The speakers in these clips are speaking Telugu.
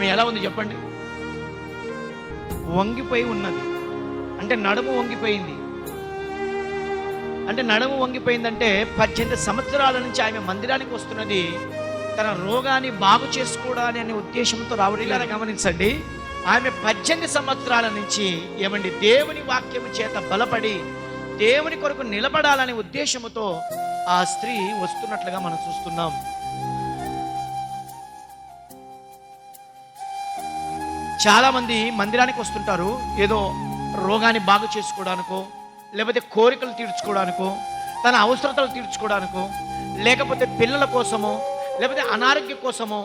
ఆమె ఎలా ఉంది చెప్పండి? వంగిపోయి ఉన్నది. అంటే నడుము వంగిపోయింది. అంటే నడుము వంగిపోయిందంటే 18 సంవత్సరాల నుంచి ఆమె మందిరానికి వస్తున్నది తన రోగాన్ని బాగు చేసుకోవడాని అనే ఉద్దేశంతో రావడం. గమనించండి, ఆమె 18 సంవత్సరాల నుంచి ఏమండి దేవుని వాక్యము చేత బలపడి దేవుని కొరకు నిలబడాలనే ఉద్దేశముతో ఆ స్త్రీ వస్తున్నట్లుగా మనం చూస్తున్నాం. చాలా మంది మందిరానికి వస్తుంటారు ఏదో రోగాన్ని బాగు చేసుకోవడానికో, లేకపోతే కోరికలు తీర్చుకోవడానికో, తన అవసరతలు తీర్చుకోవడానికో, లేకపోతే పిల్లల కోసమో, లేకపోతే అనారోగ్యం కోసమో,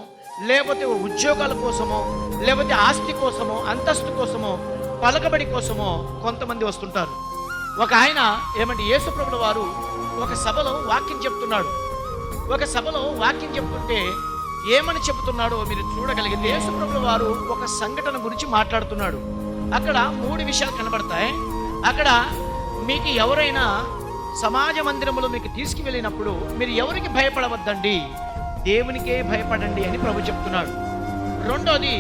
లేకపోతే ఉద్యోగాల కోసమో, లేకపోతే ఆస్తి కోసమో, అంతస్తు కోసమో, పలకబడి కోసమో కొంతమంది వస్తుంటారు. ఒక ఆయన ఏమంటే యేసుప్రభుల వారు ఒక సభలో వాక్యం చెప్తున్నాడు. ఒక సభలో వాక్యం చెప్తుంటే ఏమని చెబుతున్నాడో మీరు చూడగలిగితే, యేసుప్రభుల వారు ఒక సంఘటన గురించి మాట్లాడుతున్నాడు. అక్కడ 3 విషయాలు కనబడతాయి. అక్కడ మీకు ఎవరైనా సమాజ మందిరములో మీకు తీసుకువెళ్ళినప్పుడు మీరు ఎవరికి భయపడవద్దండి, దేవునికే భయపడండి అని ప్రభు చెప్తున్నాడు. రెండోది,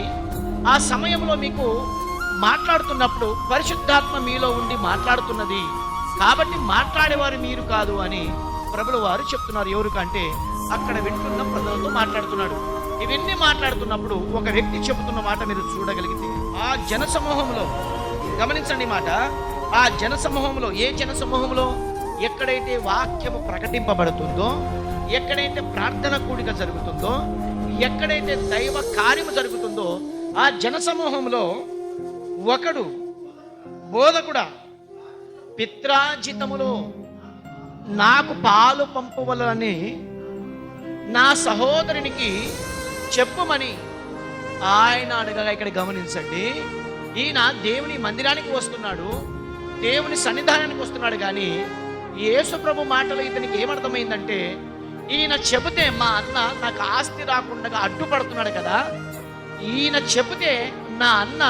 ఆ సమయంలో మీకు మాట్లాడుతున్నప్పుడు పరిశుద్ధాత్మ మీలో ఉండి మాట్లాడుతున్నది కాబట్టి మాట్లాడేవారు మీరు కాదు అని ప్రభుల వారు చెప్తున్నారు. ఎవరికంటే అక్కడ వింటున్న ప్రజలతో మాట్లాడుతున్నాడు. ఇవన్నీ మాట్లాడుతున్నప్పుడు ఒక వ్యక్తి చెబుతున్న మాట మీరు చూడగలిగితే, ఆ జన సమూహంలో గమనించండి మాట, ఆ జన సమూహంలో, ఏ జన సమూహంలో ఎక్కడైతే వాక్యము ప్రకటింపబడుతుందో, ఎక్కడైతే ప్రార్థన కూడిక జరుగుతుందో, ఎక్కడైతే దైవ కార్యము జరుగుతుందో ఆ జన సమూహంలో ఒకడు బోధకుడా పిత్రాజితములో నాకు పాలు పంపవలని నా సహోదరునికి చెప్పుమని ఆయన అడగగా, ఇక్కడ గమనించండి, ఈయన దేవుని మందిరానికి వస్తున్నాడు, దేవుని సన్నిధానానికి వస్తున్నాడు. కానీ యేసు ప్రభు మాటలు ఇతనికి ఏమర్థమైందంటే, ఈయన చెబితే మా అన్న నాకు ఆస్తి రాకుండా అడ్డుపడుతున్నాడు కదా, ఈయన చెబితే నా అన్న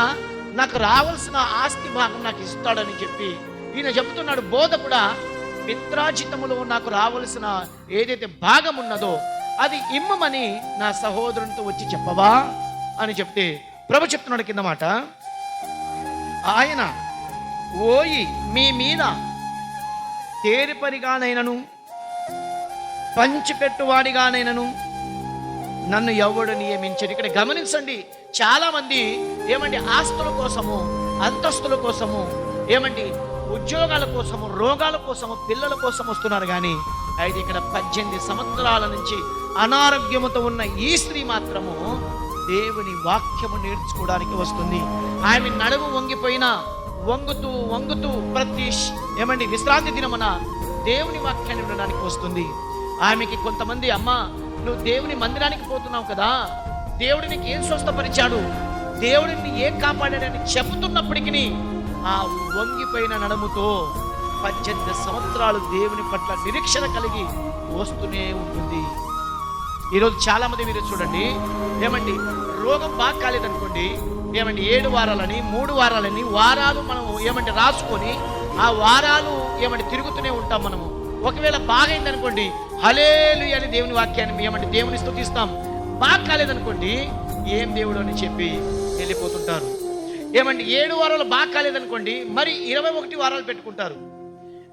నాకు రావాల్సిన ఆస్తి భాగం నాకు ఇస్తాడని చెప్పి ఈయన చెబుతున్నాడు. బోధ కూడా పిత్రాజితములో నాకు రావాల్సిన ఏదైతే భాగం ఉన్నదో అది ఇమ్మమని నా సహోదరునితో వచ్చి చెప్పవా అని చెప్తే ప్రభు చెప్తున్నాడు కింద మాట, ఆయన ఓయి మీ మీద తేరిపరిగానైనను పంచిపెట్టువాడిగానైనను నన్ను ఎవడు నియమించడు. ఇక్కడ గమనించండి, చాలా మంది ఏమండి ఆస్తుల కోసము, అంతస్తుల కోసము, ఏమండి ఉద్యోగాల కోసము, రోగాల కోసము, పిల్లల కోసం వస్తున్నారు. కానీ అయితే ఇక్కడ 18 సంవత్సరాల నుంచి అనారోగ్యముతో ఉన్న ఈ స్త్రీ మాత్రము దేవుని వాక్యము నేర్చుకోవడానికి వస్తుంది. ఆమె నడుము వంగిపోయినా వంగుతూ వంగుతూ ప్రతి ఏమండి విశ్రాంతి దినమున దేవుని వాక్యాన్ని వినడానికి వస్తుంది. ఆమెకి కొంతమంది, అమ్మ నువ్వు దేవుని మందిరానికి పోతున్నావు కదా, దేవుడు నీకు ఏం స్వస్థపరిచాడు, దేవుడిని ఏం కాపాడాడని చెబుతున్నప్పటికీ ఆ వంగిపోయిన నడుముతో 18 సంవత్సరాలు దేవుని పట్ల నిరీక్షణ కలిగి వస్తూనే ఉంటుంది. ఈరోజు చాలా మంది మీరు చూడండి, ఏమండి రోగం బాగా కాలేదనుకోండి, ఏమండి 7 వారాలని 3 వారాలని వారాలు మనం ఏమంటే రాసుకొని ఆ వారాలు ఏమంటే తిరుగుతూనే ఉంటాం మనము. ఒకవేళ బాగైంది అనుకోండి, హల్లెలూయా అని దేవుని వాక్యాన్ని ఏమంటే దేవుని స్తుతిస్తాం. బాగా కాలేదనుకోండి, ఏం దేవుడు అని చెప్పి వెళ్ళిపోతుంటారు. ఏమండి 7 వారాలు బాగా కాలేదనుకోండి, మరి 21 వారాలు పెట్టుకుంటారు.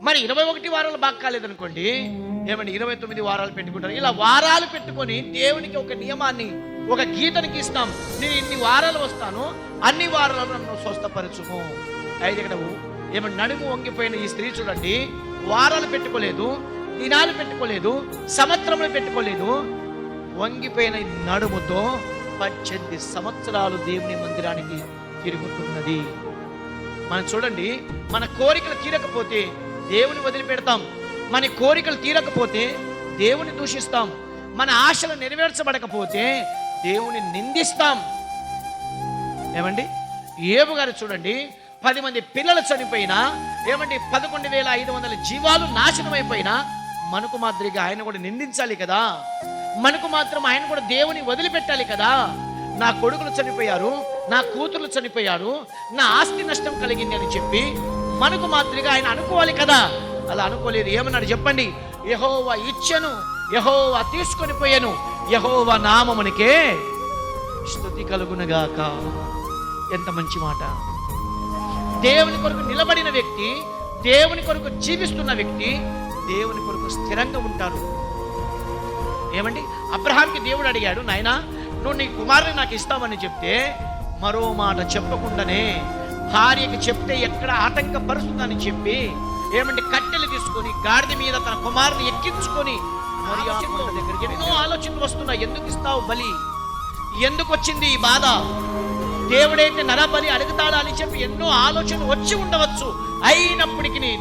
మరి 21 వారాలు బాగా కాలేదనుకోండి, ఏమండి 29 వారాలు పెట్టుకుంటారు. ఇలా వారాలు పెట్టుకొని దేవునికి ఒక నియమాన్ని, ఒక గీతనికి ఇస్తాం. నేను ఇన్ని వారాలు వస్తాను, అన్ని వారాలు నన్ను స్వస్థపరచుము. అయితే ఇక్కడ ఏమంటే నడుము వంగిపోయిన ఈ స్త్రీ చూడండి, వారాలు పెట్టుకోలేదు, దినాలు పెట్టుకోలేదు, సంవత్సరములు పెట్టుకోలేదు, వంగిపోయిన నడుముతో 18 సంవత్సరాలు దేవుని మందిరానికి తిరుగుతున్నది. మనం చూడండి, మన కోరికలు తీరకపోతే దేవుని వదిలిపెడతాం, మన కోరికలు తీరకపోతే దేవుని దూషిస్తాం, మన ఆశలు నెరవేర్చబడకపోతే దేవుని నిందిస్తాం. ఏమండి యోబు గారు చూడండి, 10 మంది పిల్లలు చనిపోయినా, ఏమండి 11,500 జీవాలు నాశనమైపోయినా మనకు మాదిరిగా ఆయన కూడా నిందించాలి కదా, మనకు మాత్రం ఆయన కూడా దేవుని వదిలిపెట్టాలి కదా. నా కొడుకులు చనిపోయారు, నా కూతుర్లు చనిపోయారు, నా ఆస్తి నష్టం కలిగింది అని చెప్పి మనకు మాదిరిగా ఆయన అనుకోవాలి కదా. అలా అనుకోలేదు. ఏమన్నాడు చెప్పండి, యెహోవా ఇచ్చెను, యెహోవా తీసుకొని పోయాను, యెహోవా నామమునికే స్తుతి కలుగునుగాక. ఎంత మంచి మాట. దేవుని కొరకు నిలబడిన వ్యక్తి, దేవుని కొరకు జీవిస్తున్న వ్యక్తి దేవుని కొరకు స్థిరంగా ఉంటారు. ఏమండి, అబ్రహాంకి దేవుడు అడిగాడు, నాయనా నువ్వు నీ కుమారుని నాకు ఇస్తామని చెప్తే మరో మాట చెప్పకుండానే భార్యకి చెప్తే ఎక్కడ ఆటంకపరుస్తుందని చెప్పి ఏమంటే కట్టెలు తీసుకొని గాడిద మీద తన కుమారుని ఎక్కించుకొని దగ్గరికి ఎన్నో ఆలోచనలు వస్తున్నాయి. ఎందుకు ఇస్తావు బలి, ఎందుకు వచ్చింది ఈ బాధ, దేవుడైతే నరబలి అడుగుతాడా అని చెప్పి ఎన్నో ఆలోచనలు వచ్చి ఉండవచ్చు. అయినప్పటికీ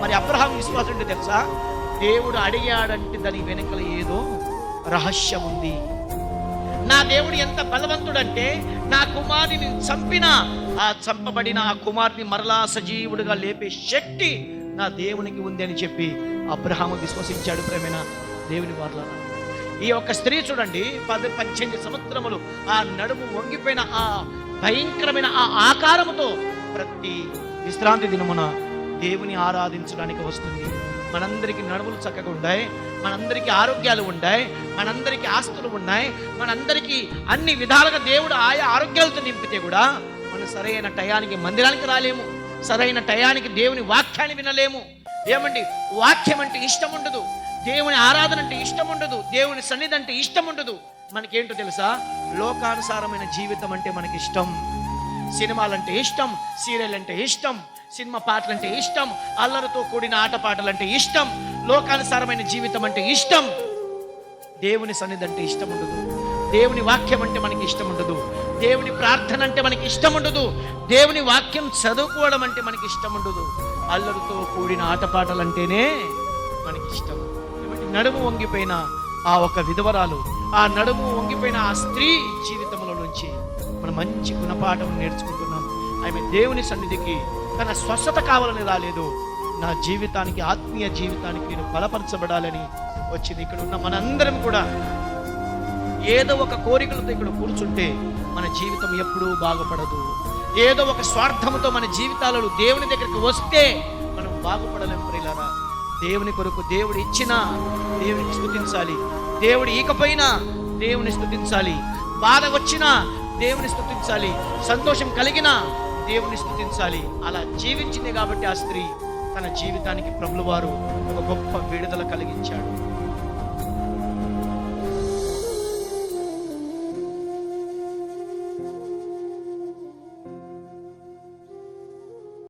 మరి అబ్రహాం విశ్వాసం ఏంటో తెలుసా? దేవుడు అడిగాడంటే దాని వెనుకల ఏదో రహస్యం ఉంది. నా దేవుడు ఎంత బలవంతుడంటే నా కుమారుని చంపిన ఆ చంపబడిన ఆ కుమారుని మరలా సజీవుడిగా లేపే శక్తి నా దేవునికి ఉంది అని చెప్పి అబ్రహాము విశ్వసించాడు. ప్రేమైన దేవుని వారలారా, ఈ యొక్క స్త్రీ చూడండి, 18 సంవత్సరములు ఆ నడుము వంగిపోయిన ఆ భయంకరమైన ఆ ఆకారముతో ప్రతి విశ్రాంతి దినమున దేవుని ఆరాధించడానికి వస్తుంది. మనందరికీ నడుములు చక్కగా ఉన్నాయి, మనందరికీ ఆరోగ్యాలు ఉన్నాయి, మనందరికీ ఆస్తులు ఉన్నాయి, మనందరికీ అన్ని విధాలుగా దేవుడు ఆయా ఆరోగ్యాలతో నింపితే కూడా మనం సరైన టయానికి మందిరానికి రాలేము, సరైన టయానికి దేవుని వాక్యాన్ని వినలేము. ఏమండి, వాక్యం అంటే ఇష్టం ఉండదు, దేవుని ఆరాధన అంటే ఇష్టం ఉండదు, దేవుని సన్నిధి అంటే ఇష్టం ఉండదు. మనకేంటో తెలుసా? లోకానుసారమైన జీవితం అంటే మనకి ఇష్టం. సినిమాలంటే ఇష్టం, సీరియల్ అంటే ఇష్టం, సినిమా పాటలంటే ఇష్టం, అల్లరితో కూడిన ఆటపాటలంటే ఇష్టం, లోకానుసారమైన జీవితం అంటే ఇష్టం. దేవుని సన్నిధి అంటే ఇష్టం ఉండదు, దేవుని వాక్యం అంటే మనకి ఇష్టం ఉండదు, దేవుని ప్రార్థన అంటే మనకి ఇష్టం ఉండదు, దేవుని వాక్యం చదువుకోవడం అంటే మనకి ఇష్టం ఉండదు. అల్లరితో కూడిన ఆటపాటలంటేనే మనకి ఇష్టం. నడుము వంగిపోయిన ఆ ఒక విధవరాలు, ఆ నడుము వంగిపోయిన ఆ స్త్రీ జీవితంలో నుంచి మనం మంచి గుణపాఠం నేర్చుకుంటున్నాం. ఆమె దేవుని సన్నిధికి తన స్వస్థత కావాలని రాలేదు, నా జీవితానికి, ఆత్మీయ జీవితానికి నేను బలపరచబడాలని వచ్చింది. ఇక్కడ ఉన్న మనందరం కూడా ఏదో ఒక కోరికలతో ఇక్కడ కూర్చుంటే మన జీవితం ఎప్పుడూ బాగుపడదు. ఏదో ఒక స్వార్థంతో మన జీవితాలలో దేవుని దగ్గరికి వస్తే మనం బాగుపడలేం. ప్రియులారా, దేవుని కొరకు దేవుడు ఇచ్చినా దేవునికి స్తుతించాలి, దేవుడు ఇకపోయినా దేవుని స్తుతించాలి, బాధ వచ్చినా దేవుని స్తుతించాలి, సంతోషం కలిగినా దేవుని స్తుతించాలి. అలా జీవించింది కాబట్టి ఆ స్త్రీ తన జీవితానికి ప్రభువువారు ఒక గొప్ప విడుదల కలిగించాడు.